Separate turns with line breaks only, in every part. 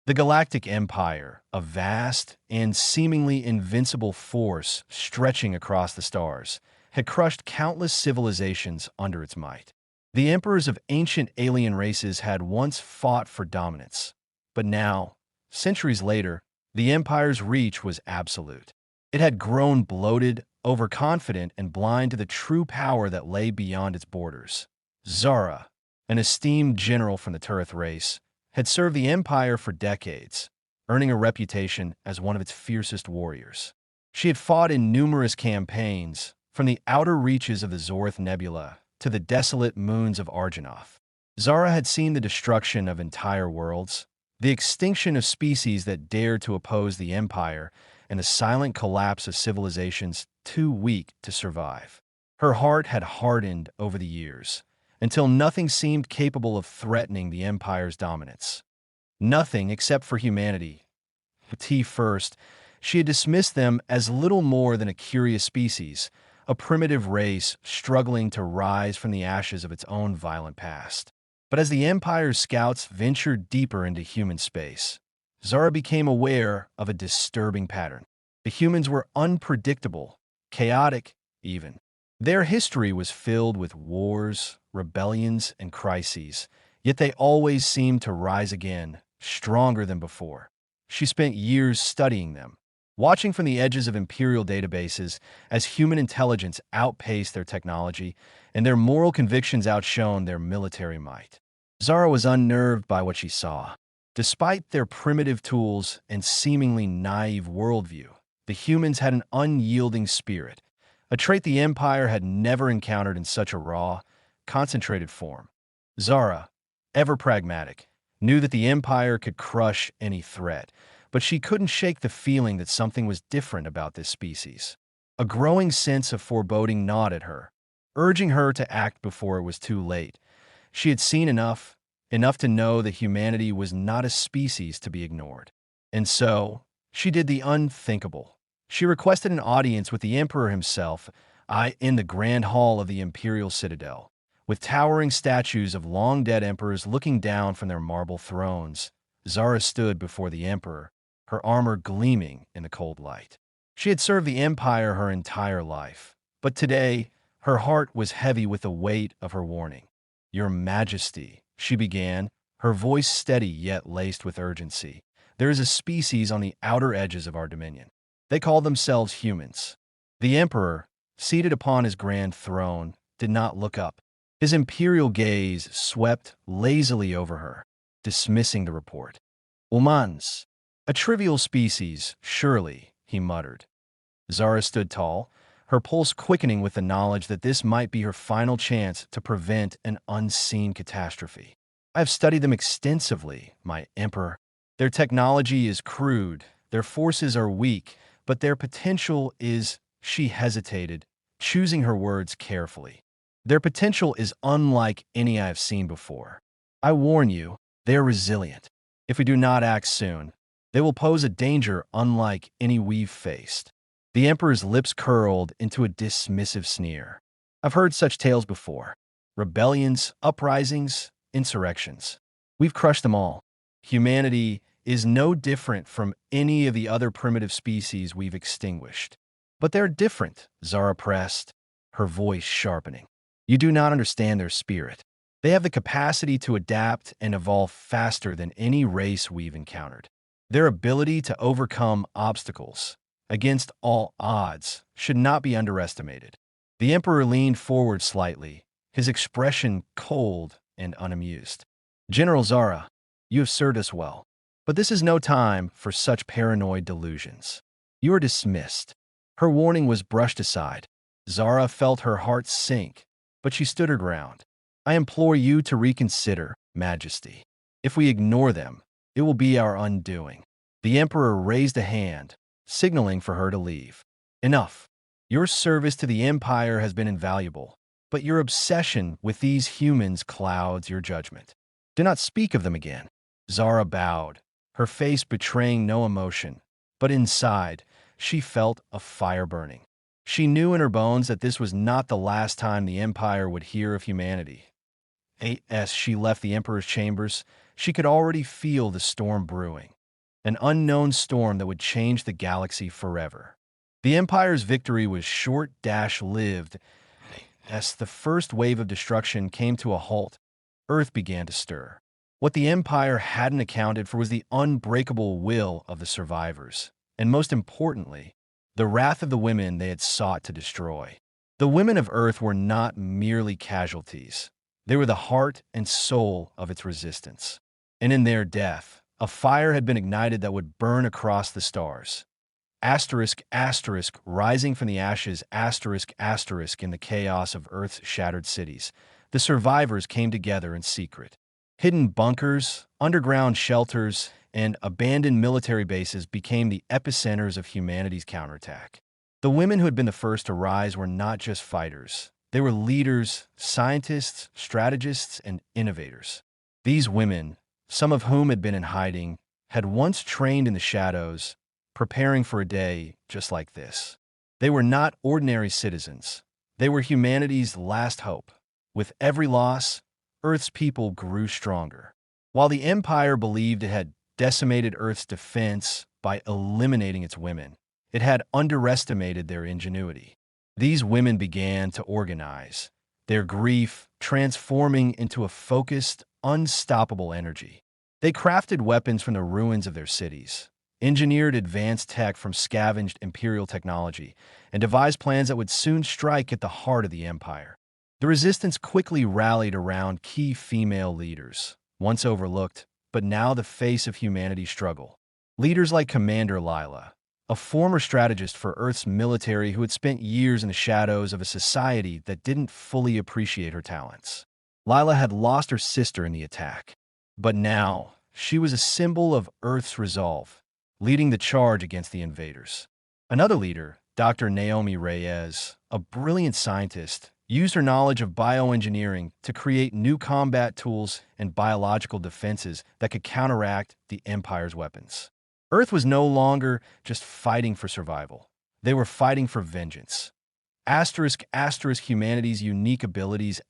The Galactic Empire, a vast and seemingly invincible force stretching across the stars, had crushed countless civilizations under its might. The emperors of ancient alien races had once fought for dominance, but now, centuries later, the empire's reach was absolute. It had grown bloated, overconfident, and blind to the true power that lay beyond its borders. Zara, an esteemed general from the Turith race, had served the Empire for decades, earning a reputation as one of its fiercest warriors. She had fought in numerous campaigns, from the outer reaches of the Zorth Nebula to the desolate moons of Arganoth. Zara had seen the destruction of entire worlds, the extinction of species that dared to oppose the Empire, and the silent collapse of civilizations too weak to survive. Her heart had hardened over the years, until nothing seemed capable of threatening the Empire's dominance. Nothing except for humanity. First, she had dismissed them as little more than a curious species, a primitive race struggling to rise from the ashes of its own violent past. But as the Empire's scouts ventured deeper into human space, Zara became aware of a disturbing pattern. The humans were unpredictable, chaotic even. Their history was filled with wars, rebellions, and crises, yet they always seemed to rise again, stronger than before. She spent years studying them, watching from the edges of imperial databases as human intelligence outpaced their technology and their moral convictions outshone their military might. Zara was unnerved by what she saw. Despite their primitive tools and seemingly naive worldview, the humans had an unyielding spirit, a trait the Empire had never encountered in such a raw, concentrated form. Zara, ever pragmatic, knew that the Empire could crush any threat, but she couldn't shake the feeling that something was different about this species. A growing sense of foreboding gnawed at her, urging her to act before it was too late. She had seen enough to know that humanity was not a species to be ignored. And so, she did the unthinkable. She requested an audience with the Emperor himself, in the Grand Hall of the Imperial Citadel. With towering statues of long-dead emperors looking down from their marble thrones, Zara stood before the Emperor, her armor gleaming in the cold light. She had served the Empire her entire life, but today, her heart was heavy with the weight of her warning. "Your Majesty," she began, her voice steady yet laced with urgency. "There is a species on the outer edges of our dominion. They call themselves humans." The Emperor, seated upon his grand throne, did not look up. His imperial gaze swept lazily over her, dismissing the report. "Humans. A trivial species, surely," he muttered. Zara stood tall, her pulse quickening with the knowledge that this might be her final chance to prevent an unseen catastrophe. "I have studied them extensively, my Emperor. Their technology is crude, their forces are weak, but their potential is—" She hesitated, choosing her words carefully. "Their potential is unlike any I have seen before. I warn you, they are resilient. If we do not act soon, they will pose a danger unlike any we've faced." The Emperor's lips curled into a dismissive sneer. "I've heard such tales before. Rebellions, uprisings, insurrections. We've crushed them all. Humanity is no different from any of the other primitive species we've extinguished." "But they're different," Zara pressed, her voice sharpening. "You do not understand their spirit. They have the capacity to adapt and evolve faster than any race we've encountered. Their ability to overcome obstacles, against all odds, should not be underestimated." The Emperor leaned forward slightly, his expression cold and unamused. "General Zara, you have served us well, but this is no time for such paranoid delusions. You are dismissed." Her warning was brushed aside. Zara felt her heart sink, but she stood her ground. "I implore you to reconsider, Majesty. If we ignore them, it will be our undoing." The Emperor raised a hand, signaling for her to leave. "Enough. Your service to the Empire has been invaluable, but your obsession with these humans clouds your judgment. Do not speak of them again." Zara bowed, her face betraying no emotion, but inside, she felt a fire burning. She knew in her bones that this was not the last time the Empire would hear of humanity. As she left the Emperor's chambers, she could already feel the storm brewing, an unknown storm that would change the galaxy forever. The Empire's victory was short-lived. As the first wave of destruction came to a halt, Earth began to stir. What the Empire hadn't accounted for was the unbreakable will of the survivors, and most importantly, the wrath of the women they had sought to destroy. The women of Earth were not merely casualties. They were the heart and soul of its resistance. And in their death, a fire had been ignited that would burn across the stars. Rising from the ashes, in the chaos of Earth's shattered cities, the survivors came together in secret. Hidden bunkers, underground shelters, and abandoned military bases became the epicenters of humanity's counterattack. The women who had been the first to rise were not just fighters. They were leaders, scientists, strategists, and innovators. These women, some of whom had been in hiding, had once trained in the shadows, preparing for a day just like this. They were not ordinary citizens. They were humanity's last hope. With every loss, Earth's people grew stronger. While the Empire believed it had decimated Earth's defense by eliminating its women, it had underestimated their ingenuity. These women began to organize, their grief transforming into a focused, unstoppable energy. They crafted weapons from the ruins of their cities, engineered advanced tech from scavenged Imperial technology, and devised plans that would soon strike at the heart of the Empire. The resistance quickly rallied around key female leaders, once overlooked, but now the face of humanity's struggle. Leaders like Commander Lila, a former strategist for Earth's military who had spent years in the shadows of a society that didn't fully appreciate her talents. Lila had lost her sister in the attack, but now she was a symbol of Earth's resolve, leading the charge against the invaders. Another leader, Dr. Naomi Reyes, a brilliant scientist, used her knowledge of bioengineering to create new combat tools and biological defenses that could counteract the Empire's weapons. Earth was no longer just fighting for survival. They were fighting for vengeance. Humanity's unique abilities,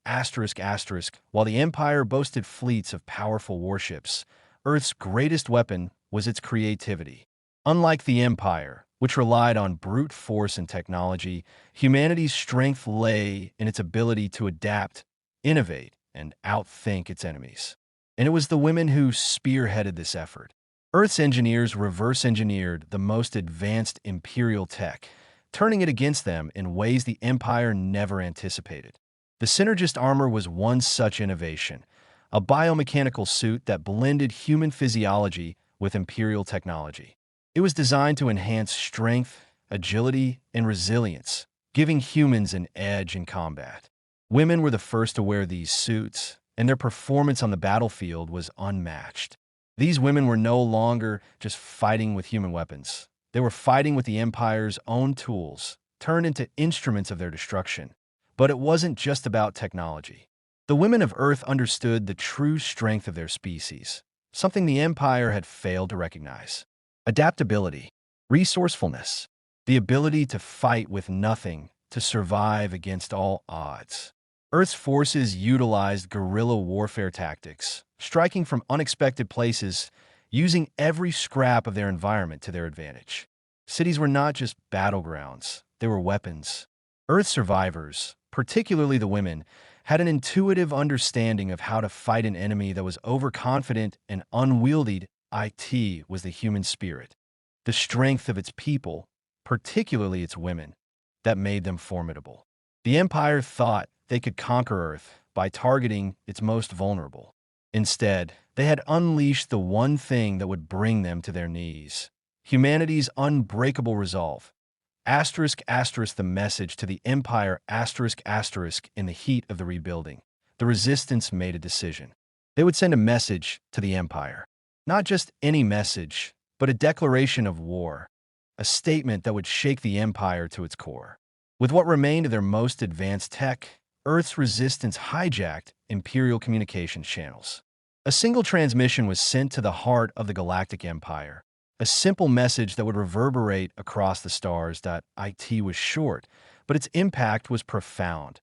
while the Empire boasted fleets of powerful warships, Earth's greatest weapon was its creativity. Unlike the Empire, which relied on brute force and technology, humanity's strength lay in its ability to adapt, innovate, and outthink its enemies. And it was the women who spearheaded this effort. Earth's engineers reverse-engineered the most advanced Imperial tech, turning it against them in ways the Empire never anticipated. The Synergist armor was one such innovation, a biomechanical suit that blended human physiology with Imperial technology. It was designed to enhance strength, agility, and resilience, giving humans an edge in combat. Women were the first to wear these suits, and their performance on the battlefield was unmatched. These women were no longer just fighting with human weapons. They were fighting with the Empire's own tools, turned into instruments of their destruction. But it wasn't just about technology. The women of Earth understood the true strength of their species, something the Empire had failed to recognize. Adaptability, resourcefulness, the ability to fight with nothing, to survive against all odds. Earth's forces utilized guerrilla warfare tactics, striking from unexpected places, using every scrap of their environment to their advantage. Cities were not just battlegrounds, they were weapons. Earth survivors, particularly the women, had an intuitive understanding of how to fight an enemy that was overconfident and unwieldy. It was the human spirit, the strength of its people, particularly its women, that made them formidable. The Empire thought they could conquer Earth by targeting its most vulnerable. Instead, they had unleashed the one thing that would bring them to their knees: humanity's unbreakable resolve. The message to the Empire in the heat of the rebuilding. The resistance made a decision. They would send a message to the Empire. Not just any message, but a declaration of war. A statement that would shake the Empire to its core. With what remained of their most advanced tech, Earth's resistance hijacked Imperial communications channels. A single transmission was sent to the heart of the Galactic Empire. A simple message that would reverberate across the stars. It was short, but its impact was profound.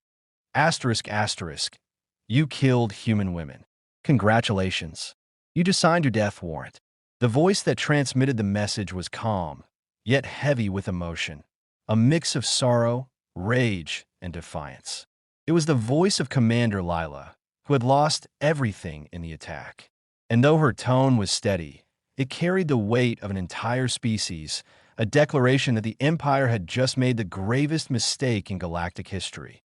You killed human women. Congratulations. You just signed your death warrant. The voice that transmitted the message was calm, yet heavy with emotion, a mix of sorrow, rage, and defiance. It was the voice of Commander Lila, who had lost everything in the attack. And though her tone was steady, it carried the weight of an entire species, a declaration that the Empire had just made the gravest mistake in galactic history.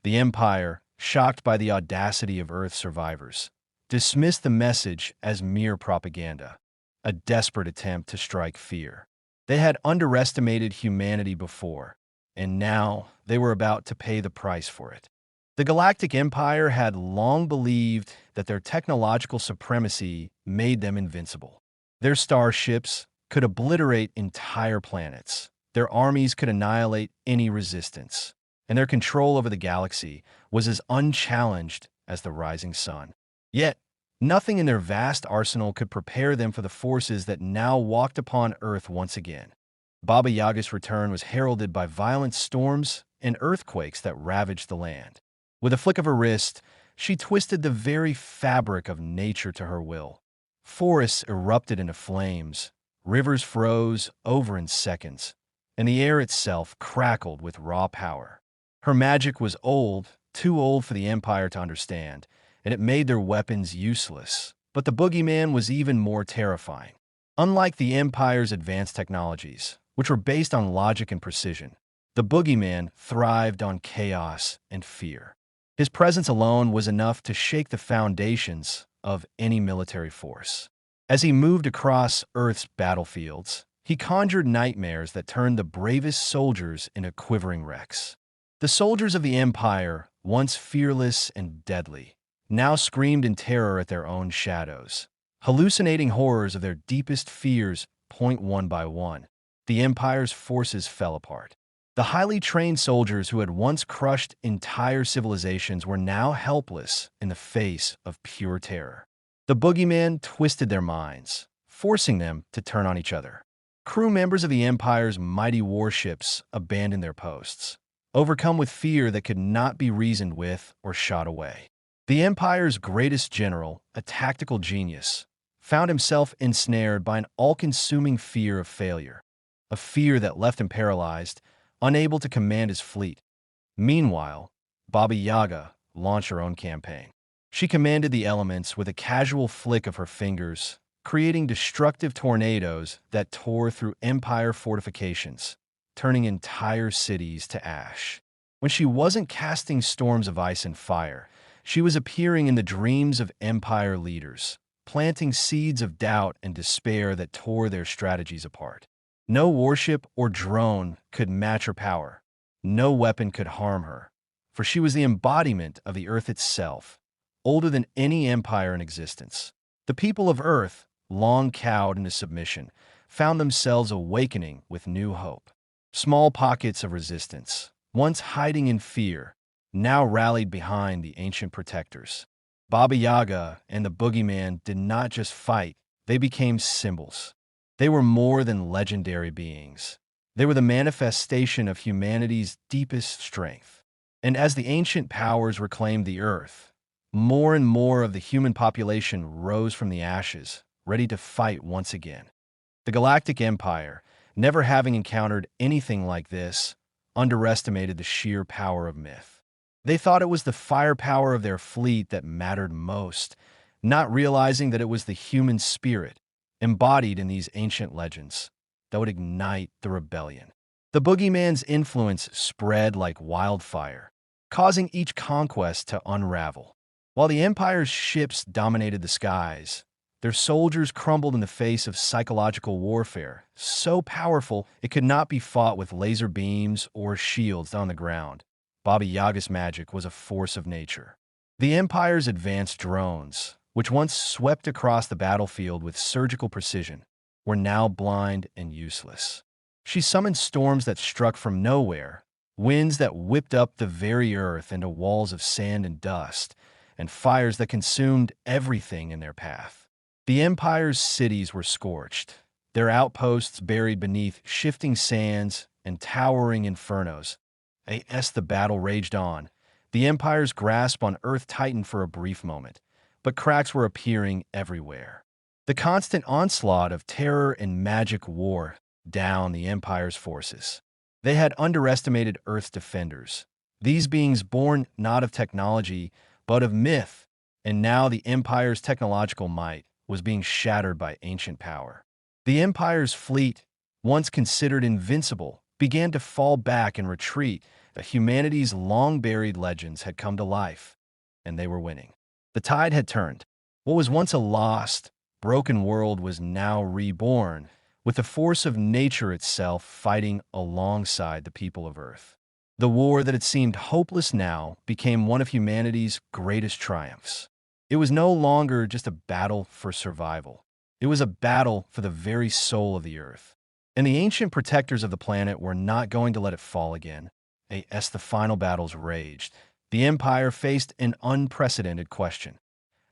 The Empire, shocked by the audacity of Earth's survivors, dismissed the message as mere propaganda, a desperate attempt to strike fear. They had underestimated humanity before, and now they were about to pay the price for it. The Galactic Empire had long believed that their technological supremacy made them invincible. Their starships could obliterate entire planets. Their armies could annihilate any resistance, and their control over the galaxy was as unchallenged as the rising sun. Yet, nothing in their vast arsenal could prepare them for the forces that now walked upon Earth once again. Baba Yaga's return was heralded by violent storms and earthquakes that ravaged the land. With a flick of her wrist, she twisted the very fabric of nature to her will. Forests erupted into flames, rivers froze over in seconds, and the air itself crackled with raw power. Her magic was old, too old for the Empire to understand, and it made their weapons useless. But the boogeyman was even more terrifying. Unlike the Empire's advanced technologies, which were based on logic and precision, the boogeyman thrived on chaos and fear. His presence alone was enough to shake the foundations of any military force. As he moved across Earth's battlefields, he conjured nightmares that turned the bravest soldiers into quivering wrecks. The soldiers of the Empire, once fearless and deadly, now screamed in terror at their own shadows, hallucinating horrors of their deepest fears. Point one by one, the Empire's forces fell apart. The highly trained soldiers who had once crushed entire civilizations were now helpless in the face of pure terror. The boogeyman twisted their minds, forcing them to turn on each other. Crew members of the Empire's mighty warships abandoned their posts, overcome with fear that could not be reasoned with or shot away. The Empire's greatest general, a tactical genius, found himself ensnared by an all-consuming fear of failure, a fear that left him paralyzed, unable to command his fleet. Meanwhile, Baba Yaga launched her own campaign. She commanded the elements with a casual flick of her fingers, creating destructive tornadoes that tore through Empire fortifications, turning entire cities to ash. When she wasn't casting storms of ice and fire, she was appearing in the dreams of Empire leaders, planting seeds of doubt and despair that tore their strategies apart. No warship or drone could match her power. No weapon could harm her, for she was the embodiment of the Earth itself, older than any empire in existence. The people of Earth, long cowed into submission, found themselves awakening with new hope. Small pockets of resistance, once hiding in fear, now rallied behind the ancient protectors. Baba Yaga and the boogeyman did not just fight, they became symbols. They were more than legendary beings. They were the manifestation of humanity's deepest strength. And as the ancient powers reclaimed the Earth, more and more of the human population rose from the ashes, ready to fight once again. The Galactic Empire, never having encountered anything like this, underestimated the sheer power of myth. They thought it was the firepower of their fleet that mattered most, not realizing that it was the human spirit, embodied in these ancient legends, that would ignite the rebellion. The boogeyman's influence spread like wildfire, causing each conquest to unravel. While the Empire's ships dominated the skies, their soldiers crumbled in the face of psychological warfare, so powerful it could not be fought with laser beams or shields on the ground. Baba Yaga's magic was a force of nature. The Empire's advanced drones, which once swept across the battlefield with surgical precision, were now blind and useless. She summoned storms that struck from nowhere, winds that whipped up the very earth into walls of sand and dust, and fires that consumed everything in their path. The Empire's cities were scorched, their outposts buried beneath shifting sands and towering infernos. As the battle raged on, the Empire's grasp on Earth tightened for a brief moment, but cracks were appearing everywhere. The constant onslaught of terror and magic wore down the Empire's forces. They had underestimated Earth's defenders, these beings born not of technology, but of myth, and now the Empire's technological might was being shattered by ancient power. The Empire's fleet, once considered invincible, began to fall back and retreat. Humanity's long-buried legends had come to life, and they were winning. The tide had turned. What was once a lost, broken world was now reborn, with the force of nature itself fighting alongside the people of Earth. The war that had seemed hopeless now became one of humanity's greatest triumphs. It was no longer just a battle for survival. It was a battle for the very soul of the Earth. And the ancient protectors of the planet were not going to let it fall again. As the final battles raged, the Empire faced an unprecedented question.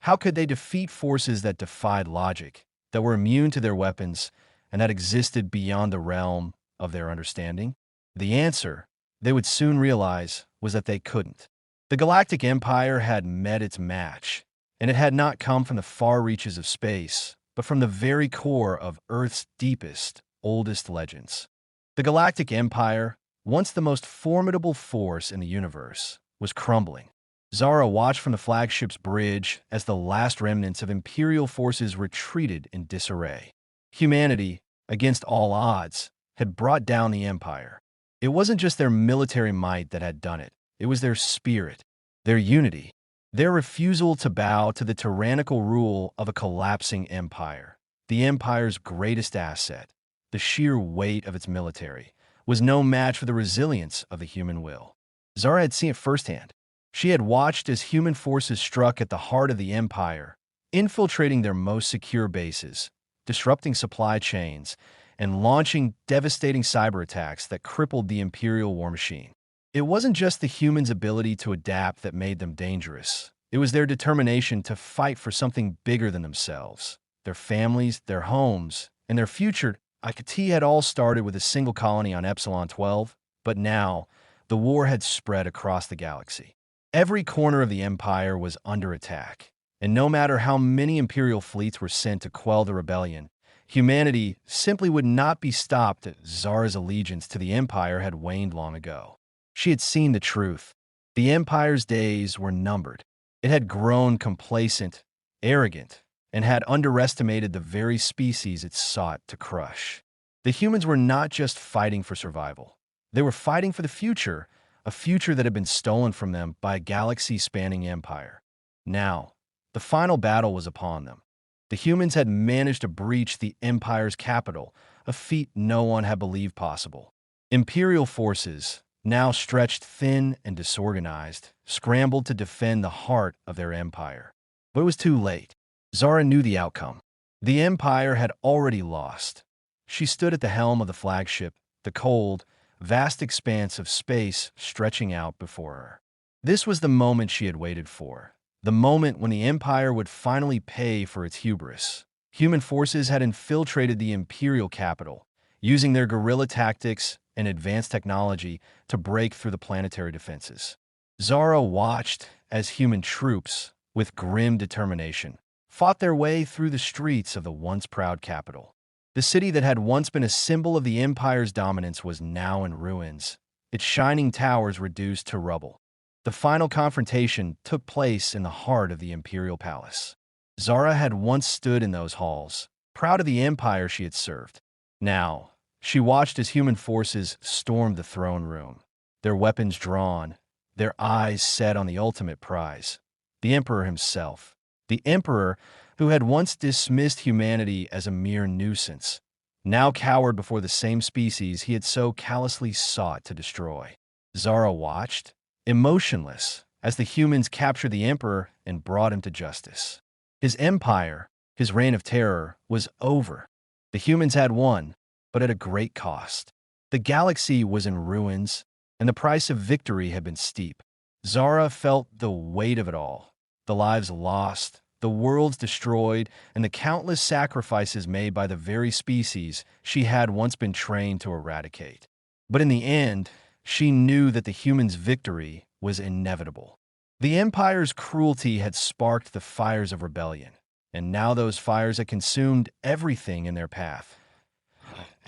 How could they defeat forces that defied logic, that were immune to their weapons, and that existed beyond the realm of their understanding? The answer, they would soon realize, was that they couldn't. The Galactic Empire had met its match, and it had not come from the far reaches of space, but from the very core of Earth's deepest, oldest legends. The Galactic Empire, once the most formidable force in the universe, was crumbling. Zara watched from the flagship's bridge as the last remnants of Imperial forces retreated in disarray. Humanity, against all odds, had brought down the Empire. It wasn't just their military might that had done it. It was their spirit, their unity, their refusal to bow to the tyrannical rule of a collapsing empire. The Empire's greatest asset, the sheer weight of its military, was no match for the resilience of the human will. Zara had seen it firsthand. She had watched as human forces struck at the heart of the Empire, infiltrating their most secure bases, disrupting supply chains, and launching devastating cyber attacks that crippled the Imperial war machine. It wasn't just the humans' ability to adapt that made them dangerous. It was their determination to fight for something bigger than themselves, their families, their homes, and their future. IKT had all started with a single colony on Epsilon 12, but now the war had spread across the galaxy. Every corner of the Empire was under attack, and no matter how many Imperial fleets were sent to quell the rebellion, humanity simply would not be stopped. Zara's allegiance to the Empire had waned long ago. She had seen the truth. The Empire's days were numbered. It had grown complacent, arrogant, and had underestimated the very species it sought to crush. The humans were not just fighting for survival. They were fighting for the future, a future that had been stolen from them by a galaxy-spanning empire. Now, the final battle was upon them. The humans had managed to breach the Empire's capital, a feat no one had believed possible. Imperial forces, now stretched thin and disorganized, scrambled to defend the heart of their empire. But it was too late. Zara knew the outcome. The Empire had already lost. She stood at the helm of the flagship, the cold, vast expanse of space stretching out before her. This was the moment she had waited for, the moment when the Empire would finally pay for its hubris. Human forces had infiltrated the Imperial capital, using their guerrilla tactics and advanced technology to break through the planetary defenses. Zara watched as human troops, with grim determination, fought their way through the streets of the once proud capital. The city that had once been a symbol of the Empire's dominance was now in ruins, its shining towers reduced to rubble. The final confrontation took place in the heart of the Imperial Palace. Zara had once stood in those halls, proud of the empire she had served. Now, she watched as human forces stormed the throne room, their weapons drawn, their eyes set on the ultimate prize, the Emperor himself. The Emperor, who had once dismissed humanity as a mere nuisance, now cowered before the same species he had so callously sought to destroy. Zara watched, emotionless, as the humans captured the Emperor and brought him to justice. His empire, his reign of terror, was over. The humans had won, but at a great cost. The galaxy was in ruins, and the price of victory had been steep. Zara felt the weight of it all. The lives lost, the worlds destroyed, and the countless sacrifices made by the very species she had once been trained to eradicate. But in the end, she knew that the humans' victory was inevitable. The Empire's cruelty had sparked the fires of rebellion, and now those fires had consumed everything in their path.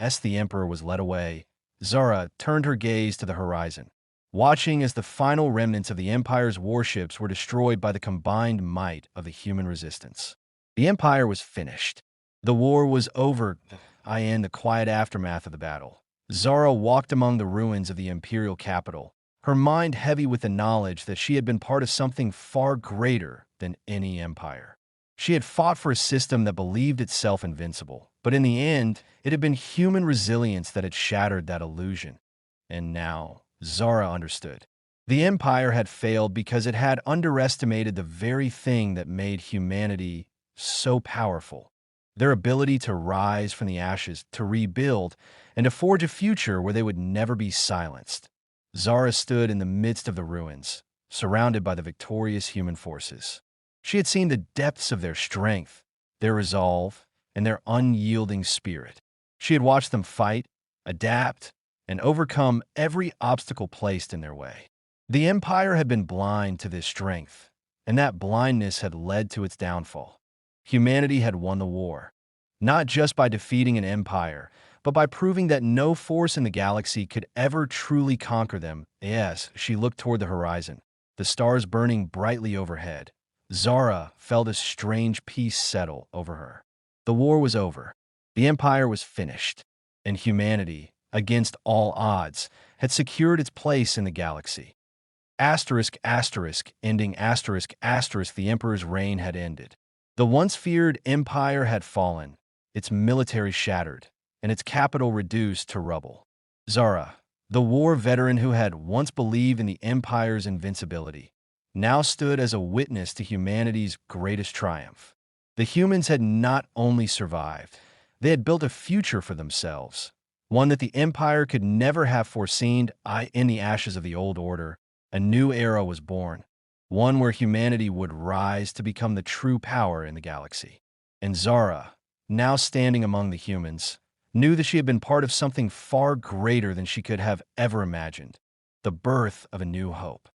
As the Emperor was led away, Zara turned her gaze to the horizon, watching as the final remnants of the Empire's warships were destroyed by the combined might of the human resistance. The Empire was finished. The war was over. In the quiet aftermath of the battle, Zara walked among the ruins of the imperial capital, her mind heavy with the knowledge that she had been part of something far greater than any empire. She had fought for a system that believed itself invincible, but in the end, it had been human resilience that had shattered that illusion. And now, Zara understood. The Empire had failed because it had underestimated the very thing that made humanity so powerful: their ability to rise from the ashes, to rebuild, and to forge a future where they would never be silenced. Zara stood in the midst of the ruins, surrounded by the victorious human forces. She had seen the depths of their strength, their resolve, and their unyielding spirit. She had watched them fight, adapt, and overcome every obstacle placed in their way. The Empire had been blind to this strength, and that blindness had led to its downfall. Humanity had won the war, not just by defeating an empire, but by proving that no force in the galaxy could ever truly conquer them. Yes, she looked toward the horizon, the stars burning brightly overhead. Zara felt a strange peace settle over her. The war was over. The Empire was finished, and humanity, against all odds, had secured its place in the galaxy. Ending the Emperor's reign had ended. The once feared empire had fallen, its military shattered, and its capital reduced to rubble. Zara, the war veteran who had once believed in the Empire's invincibility, now stood as a witness to humanity's greatest triumph. The humans had not only survived, they had built a future for themselves, one that the Empire could never have foreseen. In the ashes of the old order, a new era was born, one where humanity would rise to become the true power in the galaxy. And Zara, now standing among the humans, knew that she had been part of something far greater than she could have ever imagined: the birth of a new hope.